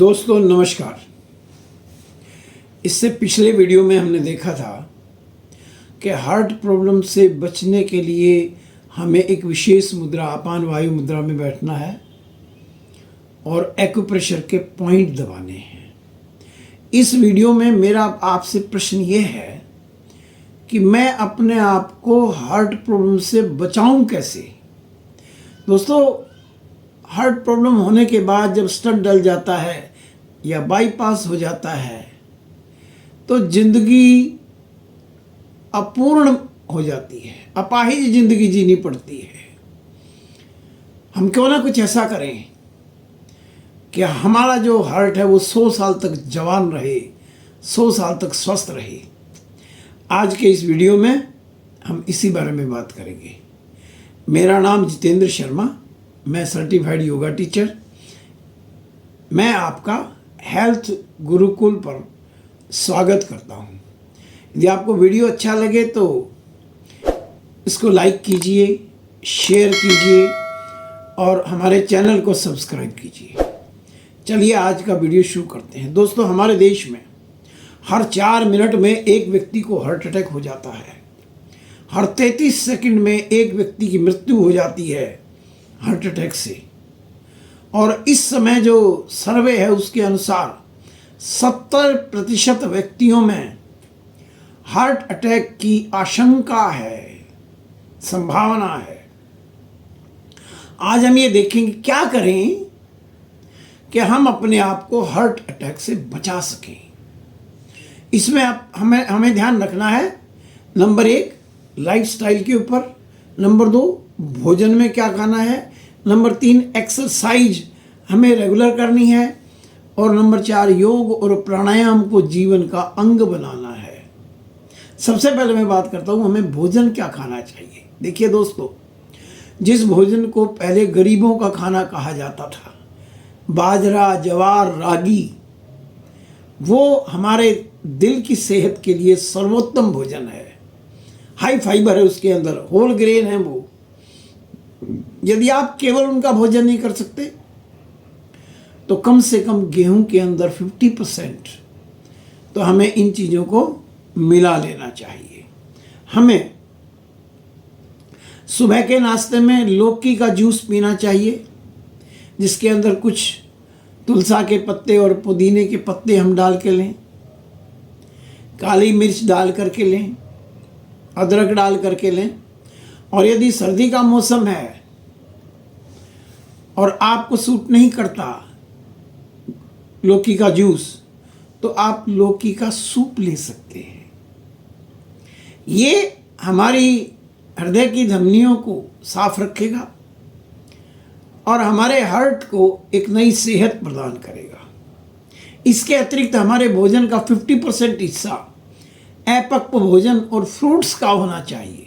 दोस्तों नमस्कार। इससे पिछले वीडियो में हमने देखा था कि हार्ट प्रॉब्लम से बचने के लिए हमें एक विशेष मुद्रा अपान वायु मुद्रा में बैठना है और एक्यूप्रेशर के पॉइंट दबाने हैं। इस वीडियो में मेरा आपसे प्रश्न ये है कि मैं अपने आप को हार्ट प्रॉब्लम से बचाऊं कैसे। दोस्तों, हार्ट प्रॉब्लम होने के बाद जब स्टंट डल जाता है या बाईपास हो जाता है तो जिंदगी अपूर्ण हो जाती है, अपाहिज जिंदगी जीनी पड़ती है। हम क्यों ना कुछ ऐसा करें कि हमारा जो हार्ट है वो 100 साल तक जवान रहे, 100 साल तक स्वस्थ रहे। आज के इस वीडियो में हम इसी बारे में बात करेंगे। मेरा नाम जितेंद्र शर्मा, मैं सर्टिफाइड योगा टीचर। मैं आपका हेल्थ गुरुकुल पर स्वागत करता हूं। यदि आपको वीडियो अच्छा लगे तो इसको लाइक कीजिए, शेयर कीजिए और हमारे चैनल को सब्सक्राइब कीजिए। चलिए आज का वीडियो शुरू करते हैं। दोस्तों, हमारे देश में हर 4 मिनट में एक व्यक्ति को हार्ट अटैक हो जाता है। हर 33 सेकंड में एक व्यक्ति की मृत्यु हो जाती है हार्ट अटैक से। और इस समय जो सर्वे है उसके अनुसार 70% व्यक्तियों में हार्ट अटैक की आशंका है, संभावना है। आज हम ये देखेंगे क्या करें कि हम अपने आप को हार्ट अटैक से बचा सकें। इसमें हमें ध्यान रखना है, नंबर 1 लाइफस्टाइल के ऊपर, नंबर 2 भोजन में क्या खाना है, नंबर 3 एक्सरसाइज हमें रेगुलर करनी है और नंबर 4 योग और प्राणायाम को जीवन का अंग बनाना है। सबसे पहले मैं बात करता हूँ हमें भोजन क्या खाना चाहिए। देखिए दोस्तों, जिस भोजन को पहले गरीबों का खाना कहा जाता था, बाजरा, ज्वार, रागी, वो हमारे दिल की सेहत के लिए सर्वोत्तम भोजन है। हाई फाइबर है उसके अंदर, होल ग्रेन है वो। यदि आप केवल उनका भोजन नहीं कर सकते तो कम से कम गेहूं के अंदर 50% तो हमें इन चीज़ों को मिला लेना चाहिए। हमें सुबह के नाश्ते में लौकी का जूस पीना चाहिए, जिसके अंदर कुछ तुलसा के पत्ते और पुदीने के पत्ते हम डाल के लें, काली मिर्च डाल करके लें, अदरक डाल करके लें। और यदि सर्दी का मौसम है और आपको सूट नहीं करता लौकी का जूस, तो आप लौकी का सूप ले सकते हैं। ये हमारी हृदय की धमनियों को साफ रखेगा और हमारे हार्ट को एक नई सेहत प्रदान करेगा। इसके अतिरिक्त हमारे भोजन का 50% हिस्सा अपक्व भोजन और फ्रूट्स का होना चाहिए।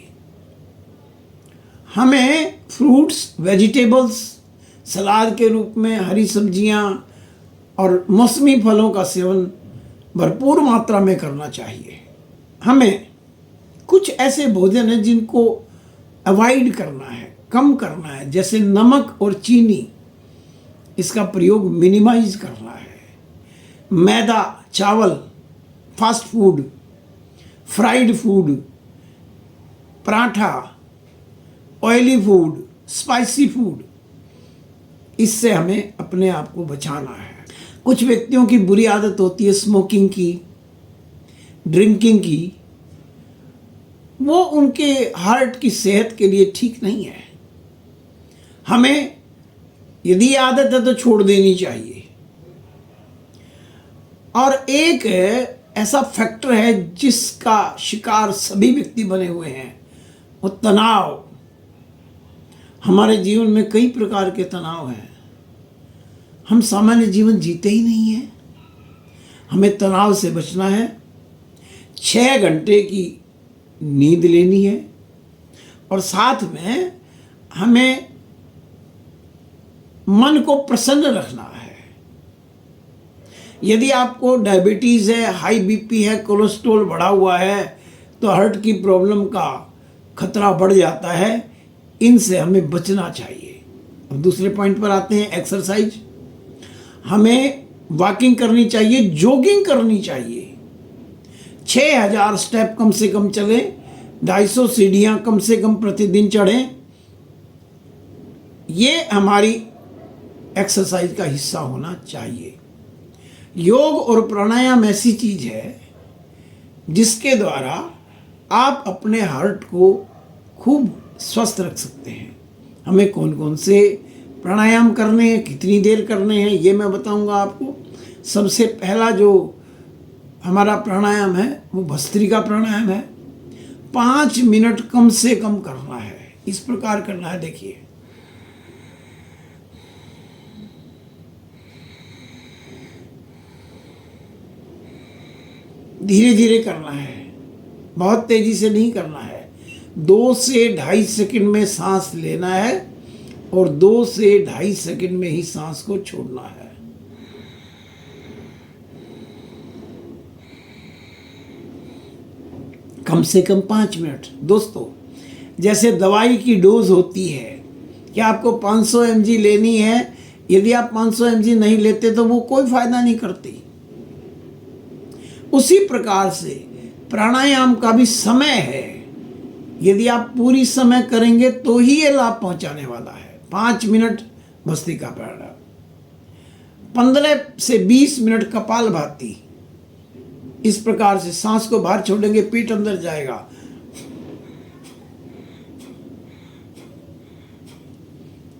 हमें फ्रूट्स, वेजिटेबल्स, सलाद के रूप में हरी सब्जियां और मौसमी फलों का सेवन भरपूर मात्रा में करना चाहिए। हमें कुछ ऐसे भोजन हैं जिनको अवॉइड करना है, कम करना है, जैसे नमक और चीनी, इसका प्रयोग मिनिमाइज करना है। मैदा, चावल, fast food, fried food, paratha, oily food, spicy food, इससे हमें अपने आप को बचाना है। कुछ व्यक्तियों की बुरी आदत होती है स्मोकिंग की, ड्रिंकिंग की। वो उनके हार्ट की सेहत के लिए ठीक नहीं है। हमें यदि आदत है तो छोड़ देनी चाहिए। और एक ऐसा फैक्टर है जिसका शिकार सभी व्यक्ति बने हुए हैं, वो तनाव। हमारे जीवन में कई प्रकार के तनाव हैं। हम सामान्य जीवन जीते ही नहीं हैं। हमें तनाव से बचना है। 6 घंटे की नींद लेनी है और साथ में हमें मन को प्रसन्न रखना है। यदि आपको डायबिटीज़ है, हाई बीपी है, कोलेस्ट्रॉल बढ़ा हुआ है, तो हार्ट की प्रॉब्लम का खतरा बढ़ जाता है। इनसे हमें बचना चाहिए। अब दूसरे पॉइंट पर आते हैं, एक्सरसाइज। हमें वॉकिंग करनी चाहिए, जॉगिंग करनी चाहिए। 6000 स्टेप कम से कम चलें, 250 सीढ़ियाँ कम से कम प्रतिदिन चढ़ें। ये हमारी एक्सरसाइज का हिस्सा होना चाहिए। योग और प्राणायाम ऐसी चीज है जिसके द्वारा आप अपने हार्ट को खूब स्वस्थ रख सकते हैं। हमें कौन कौन से प्राणायाम करने हैं, कितनी देर करने हैं, ये मैं बताऊंगा आपको। सबसे पहला जो हमारा प्राणायाम है वो भस्त्रिका प्राणायाम है। 5 मिनट कम से कम करना है। इस प्रकार करना है, देखिए। धीरे धीरे करना है, बहुत तेजी से नहीं करना है। 2 से 2.5 सेकंड में सांस लेना है और 2 से 2.5 सेकंड में ही सांस को छोड़ना है। कम से कम 5 मिनट। दोस्तों, जैसे दवाई की डोज होती है कि आपको 500 mg लेनी है, यदि आप 500 mg नहीं लेते तो वो कोई फायदा नहीं करती। उसी प्रकार से प्राणायाम का भी समय है। यदि आप पूरी समय करेंगे तो ही ये लाभ पहुंचाने वाला है। 5 मिनट भस्त्रिका प्राणायाम, 15 से 20 मिनट कपालभाति। इस प्रकार से सांस को बाहर छोड़ेंगे, पेट अंदर जाएगा।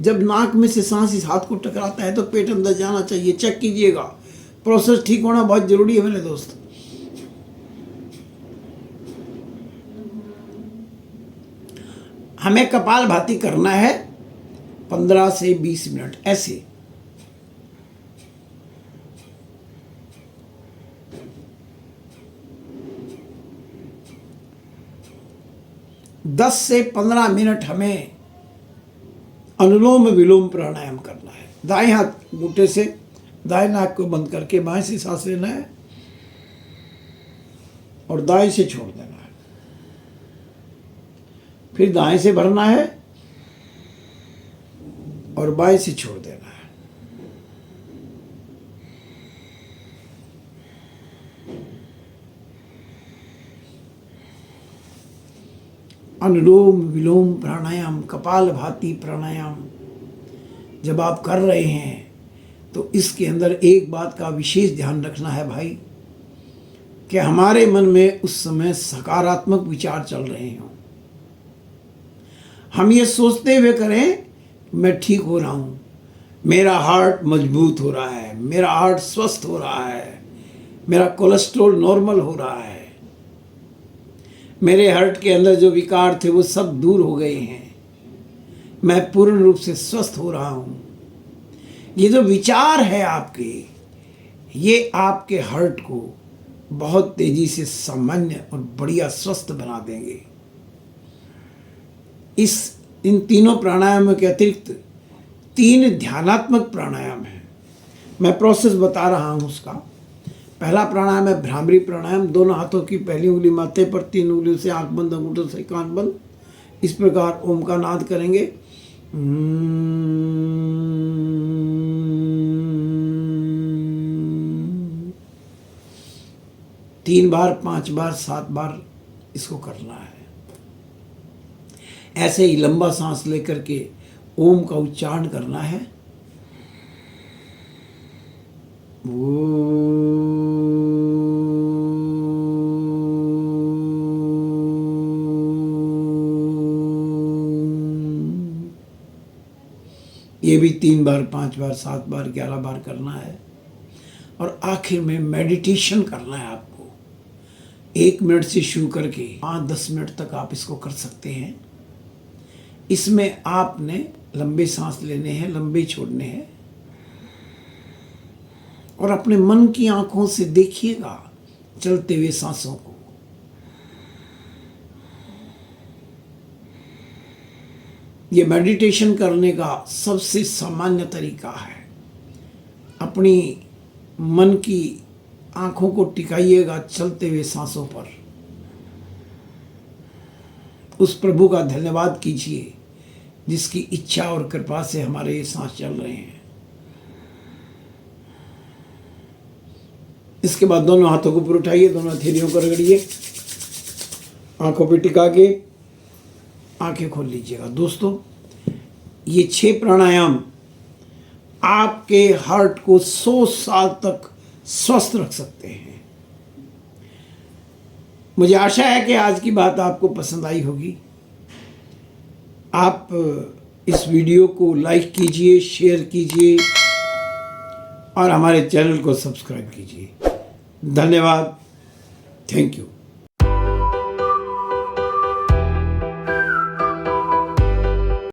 जब नाक में से सांस इस हाथ को टकराता है तो पेट अंदर जाना चाहिए। चेक कीजिएगा, प्रोसेस ठीक होना बहुत जरूरी है मेरे दोस्त। हमें कपालभाति करना है 15 से 20 मिनट ऐसे। दस से 15 मिनट हमें अनुलोम विलोम प्राणायाम करना है। दाएं हाथ घुटने से दाएं नाक को बंद करके बाएं से सांस लेना है और दाएं से छोड़ देना है। फिर दाएं से भरना है और बाएं से छोड़ देना है। अनुलोम विलोम प्राणायाम, कपालभाति प्राणायाम जब आप कर रहे हैं तो इसके अंदर एक बात का विशेष ध्यान रखना है भाई, कि हमारे मन में उस समय सकारात्मक विचार चल रहे हों। हम ये सोचते हुए करें मैं ठीक हो रहा हूँ, मेरा हार्ट मजबूत हो रहा है, मेरा हार्ट स्वस्थ हो रहा है, मेरा कोलेस्ट्रॉल नॉर्मल हो रहा है, मेरे हार्ट के अंदर जो विकार थे वो सब दूर हो गए हैं, मैं पूर्ण रूप से स्वस्थ हो रहा हूँ। ये जो विचार है आपके, ये आपके हार्ट को बहुत तेजी से सामान्य और बढ़िया स्वस्थ बना देंगे। इन तीनों प्राणायामों के अतिरिक्त 3 ध्यानात्मक प्राणायाम हैं। मैं प्रोसेस बता रहा हूँ उसका। पहला प्राणायाम है भ्रामरी प्राणायाम। दोनों हाथों की पहली उंगली माथे पर, 3 उंगलियों से आंख बंद, अंगूठों से कान बंद। इस प्रकार ओम का नाद करेंगे। 3 बार, 5 बार, 7 बार इसको करना है। ऐसे ही लंबा सांस लेकर के ओम का उच्चारण करना है। ये भी 3 बार, 5 बार, 7 बार, 11 बार करना है। और आखिर में मेडिटेशन करना है आपको। 1 मिनट से शुरू करके 5-10 मिनट तक आप इसको कर सकते हैं। इसमें आपने लंबे सांस लेने हैं, लंबे छोड़ने हैं और अपने मन की आंखों से देखिएगा चलते हुए सांसों को। ये मेडिटेशन करने का सबसे सामान्य तरीका है। अपनी मन की आंखों को टिकाइएगा चलते हुए सांसों पर। उस प्रभु का धन्यवाद कीजिए जिसकी इच्छा और कृपा से हमारे ये सांस चल रहे हैं। इसके बाद दोनों हाथों को ऊपर उठाइए, दोनों हथेलियों को रगड़िए, आंखों पे टिका के आंखें खोल लीजिएगा। दोस्तों, ये 6 प्राणायाम आपके हार्ट को 100 साल तक स्वस्थ रख सकते हैं। मुझे आशा है कि आज की बात आपको पसंद आई होगी। आप इस वीडियो को लाइक कीजिए, शेयर कीजिए और हमारे चैनल को सब्सक्राइब कीजिए। धन्यवाद। Thank you.